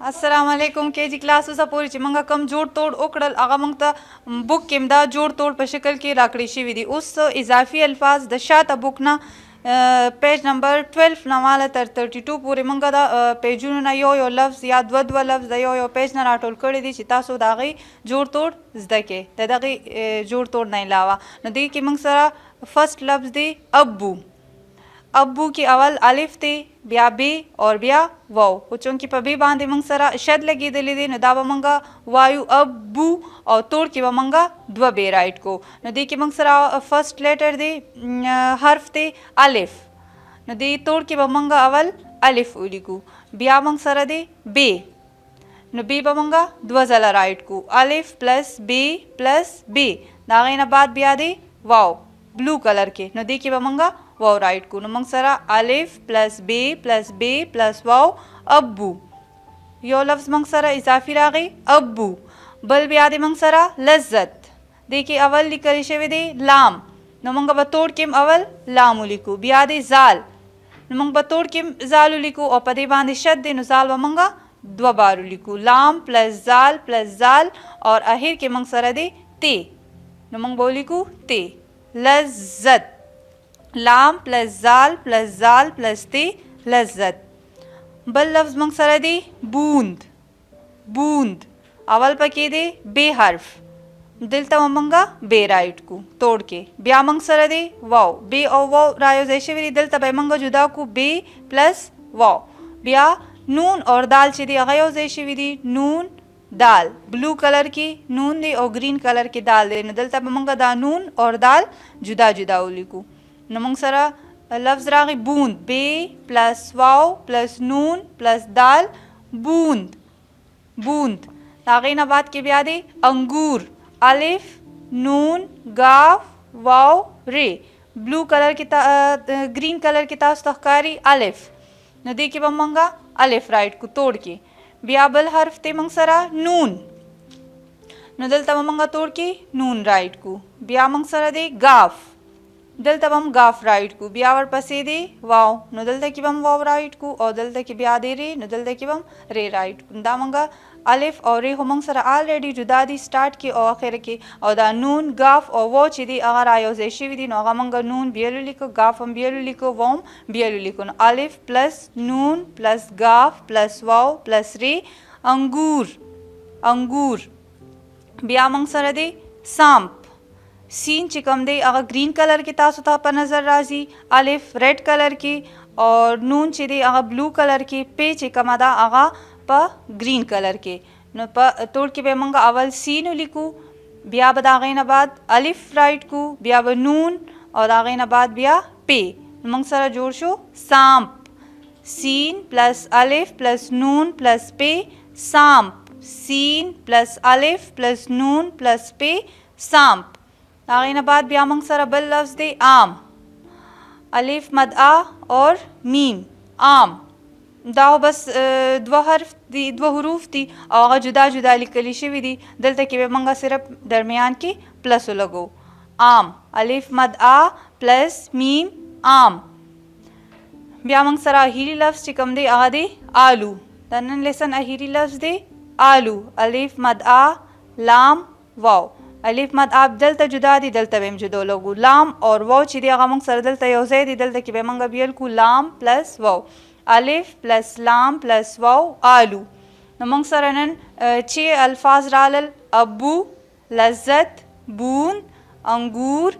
السلام علیکم KG کلاس اوسه پورې چې موږ کم جوړ توړ وکړل هغه موږ ته بک کې دا جوړ توړ په شکل کې راکړی شوي دي. اوس اضافي الفاظ د شاته بک نه پیج نمبر 12 نه ماله تر 32 پورې موږ د پیجونو نه یو لفظ یا دوه لفظ د یو پیج نه راټول کړي دي چې تاسو د هغې جوړ توړ زده کړئ د دغې جوړ توړ نه علاوه. نو دې کې موږ سره فرست لفظ دی ابو. ابو کې اول الف دی بیا بی اور بیا واو خو چونکې په بی باندې موږ سره شد لګېدلی دی نو دا به موږ وایو ابو او توړ کې به موږ دوه بی رایټ کو. نو دې کې موږ سره فرست لیټر دی حرف دی الف. نو دې توړ کې به موږ اول الف ولیکو بیا موږ سره دی بی. نو بی به موږ دوه ځله رایټ کو الف پلس بی د هغې نه بعد بیا دی واو بلو کلر کې. نو دې کې به موږ واو رایټ کو. نو موږ سره الف پلس بی پلس واو ابو. یو لفظ موږ سره اضافي راغی ابو. بل بیا دی موږ سره لذت. دې کې اول لیکل شوی دی لام. نو موږ به توړ کې اول لام ولیکو بیا دی زال. نو موږ به توړ کې زال ولیکو او په دې باندې شد دی نو زال به موږ دوه بار ولیکو لام پلس زال اور اخر کې موږ سره دی تی. نو موږ به ولیکو تی لذت. لام پلس زال تی لذت. بل لفظ موږ سره دی بوند. اول پکې دی بی حرف دلته موږ بی رایټ کو توړ کې بیا موږ سره دی واو بی او واو رایوځای شوي دي دلته به موږ جدا کو بی پلس واو. بیا نون اور دال چې دی هغه یوځای شوي دي نون دال. بلو کلر کې نون دی او گرین کلر کې دال دی نو دلته به موږ دا نون اور دال جدا ولیکو. نو موږ سره لفظ راغی بوند بی پلس واو پلس نون پلس دال بوند. د هغې نه بعد کې بیا دی انګور الف نون گاف واو ری. بلو کلر کې گرین کلر کې تاسو ته ښکاري الف. نو دې کې به موږ الف رایټ کو توړ کې بیا بل حرف دی موږ سره نون. نو دلته به موږ توړ کې نون رایټ کو بیا موږ سره دی گاف. دلته به هم گاف رایټ کو بیا ورپسې دی واو. نو دلته کې به هم واو رایټ کو او دلته کې بیا دی ری. نو دلته کې به هم ری رایټ کو. دا موږ الف او ری خو موږ سره آلریډي جدا دي سټارټ کې او اخر کې او دا نون گاف او واو چې دی هغه رایوځای شوي دي نو هغه موږ نون بیل ولیکو گاف هم بیل ولیکو واو هم بیل ولیکو. نو الف پلس نون پلس گاف پلس واو پلس ری انګور. بیا موږ سره دی سامپ. سین چې کوم دی هغه گرین کلر کې تاسو ته په نظر راځي الف ریډ کلر کې اور نون چې دی هغه بلو کلر کې پی چې کومه ده هغه په گرین کلر کې. نو په توړ کې به موږ اول سین ولیکو بیا به د هغې نه بعد الف رایټ کو بیا به نون او د هغې نه بعد بیا پی. موږ سره جوړ شو سامپ. سین پلس الف پلس نون پلس پی سامپ. سین پلس الف پلس نون پلس پی سامپ. د هغې نه بعد بیا موږ سره بل لفظ دی عام. الف مد آ اور میم عام. دا بس دوه حروف دي او هغه جدا لیکلی شوي دي. دلته کې به موږ صرف درمیان کې پلس ولګو عام. الف مد آ پلس میم عام. بیا موږ سره اخیري لفظ چې کوم دی هغه دی آلو. د نن لیسن اخیري لفظ دی آلو. الف مد آ لام واو. الف مد آ دلته جدا دي دلته به هم جدا لګو. لام اور واو چې دی هغه موږ سره دلته یو ځای دي دلته کې به موږ بیل کو لام پلس واو. الف پلس لام پلس واو آلو. نو موږ سره نن چې الفاظ رالل ابو لذت بوند انګور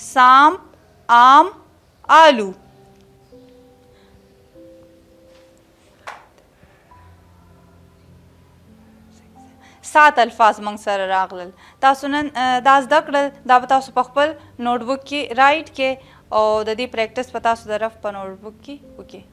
سامپ عام آلو. 7 الفاظ موږ سره راغلل. تاسو نن دا زده کړل دا به تاسو په خپل نوټ بک کې رایټ کې او د دې پریکټس په تاسو د رف په نوټ بک کې وکړئ.